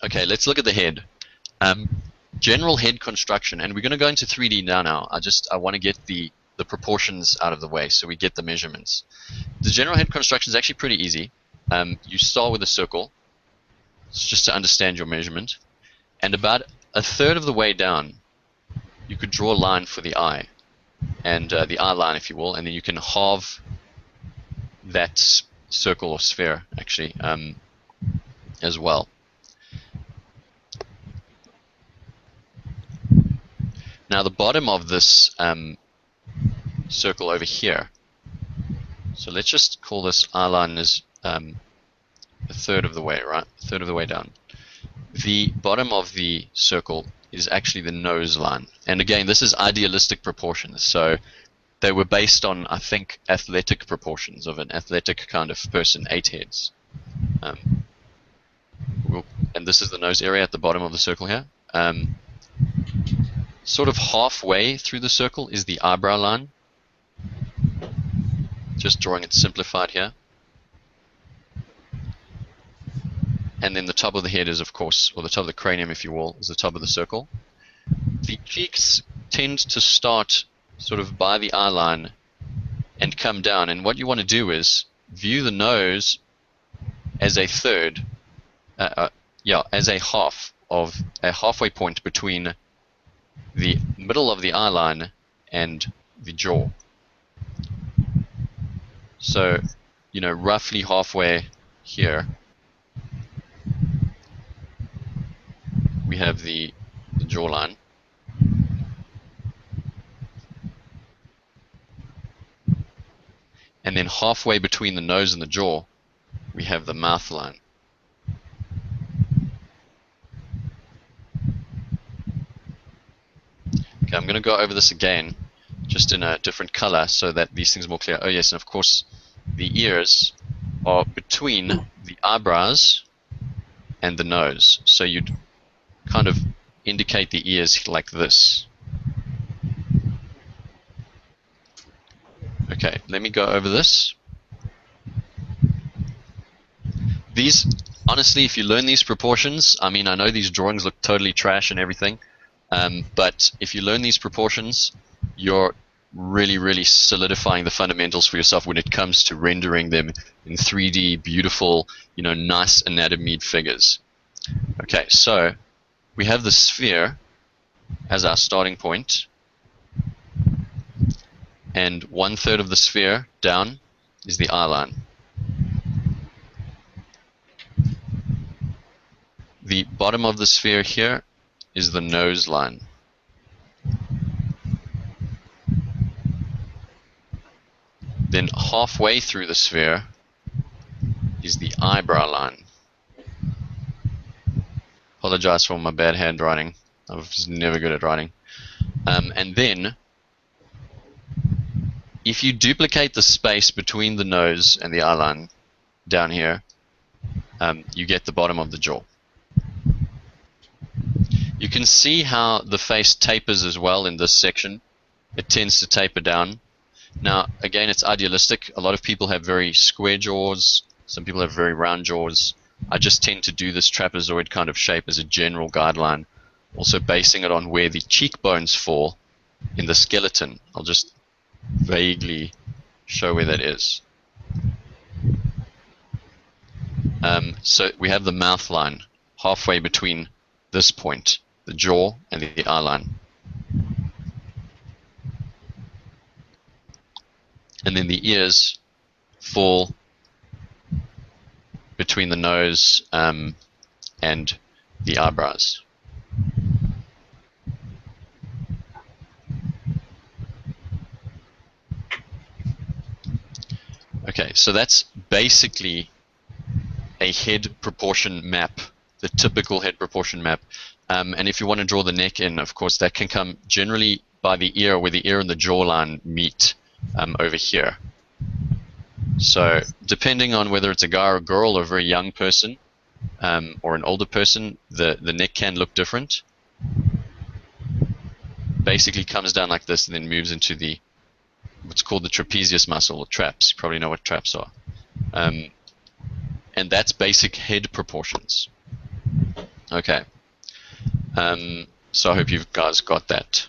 Okay, let's look at the head. Um, General head construction, and we're going to go into 3D now. I want to get the proportions out of the way so we get the measurements. The general head construction is actually pretty easy. You start with a circle. It's just to understand your measurement. And about a third of the way down, you could draw a line for the eye, and the eye line, if you will, and then you can halve that circle or sphere, actually, as well. Now the bottom of this circle over here, so let's just call this eye line as a third of the way, right? A third of the way down. The bottom of the circle is actually the nose line. And again, this is idealistic proportions. So they were based on, I think, athletic proportions of an athletic kind of person, 8 heads. And this is the nose area at the bottom of the circle here. Sort of halfway through the circle is the eyebrow line. Just drawing it simplified here. And then the top of the head is, of course, or the top of the cranium, if you will, is the top of the circle. The cheeks tend to start sort of by the eye line and come down. And what you want to do is view the nose as a third, as a half of a halfway point between the middle of the eye line and the jaw. So, roughly halfway here, we have the jawline. And then halfway between the nose and the jaw, we have the mouth line. Okay, I'm going to go over this again, just in a different color so that these things are more clear. Oh yes, and of course, the ears are between the eyebrows and the nose. So you'd kind of indicate the ears like this. Okay, let me go over this. These, honestly, if you learn these proportions, I mean, I know these drawings look totally trash and everything, but if you learn these proportions, you're really, really solidifying the fundamentals for yourself when it comes to rendering them in 3D, beautiful, nice anatomied figures. Okay, so we have the sphere as our starting point, and 1/3 of the sphere down is the eye line. The bottom of the sphere here is the nose line. Then halfway through the sphere is the eyebrow line. Apologize for my bad handwriting. I was never good at writing. And then, if you duplicate the space between the nose and the eye line down here, you get the bottom of the jaw. You can see how the face tapers as well in this section. It tends to taper down. Now, again, it's idealistic. A lot of people have very square jaws. Some people have very round jaws. I just tend to do this trapezoid kind of shape as a general guideline, also basing it on where the cheekbones fall in the skeleton. I'll just vaguely show where that is. So we have the mouth line halfway between this point, the jaw, and the eye line. And then the ears fall between the nose and the eyebrows. Okay, so that's basically a head proportion map, the typical head proportion map. And if you want to draw the neck in, of course, that can come generally by the ear, where the ear and the jawline meet over here. So depending on whether it's a guy or a girl or a very young person or an older person, the neck can look different. Basically comes down like this and then moves into the what's called the trapezius muscle, or traps. You probably know what traps are. And that's basic head proportions. Okay. So I hope you guys got that.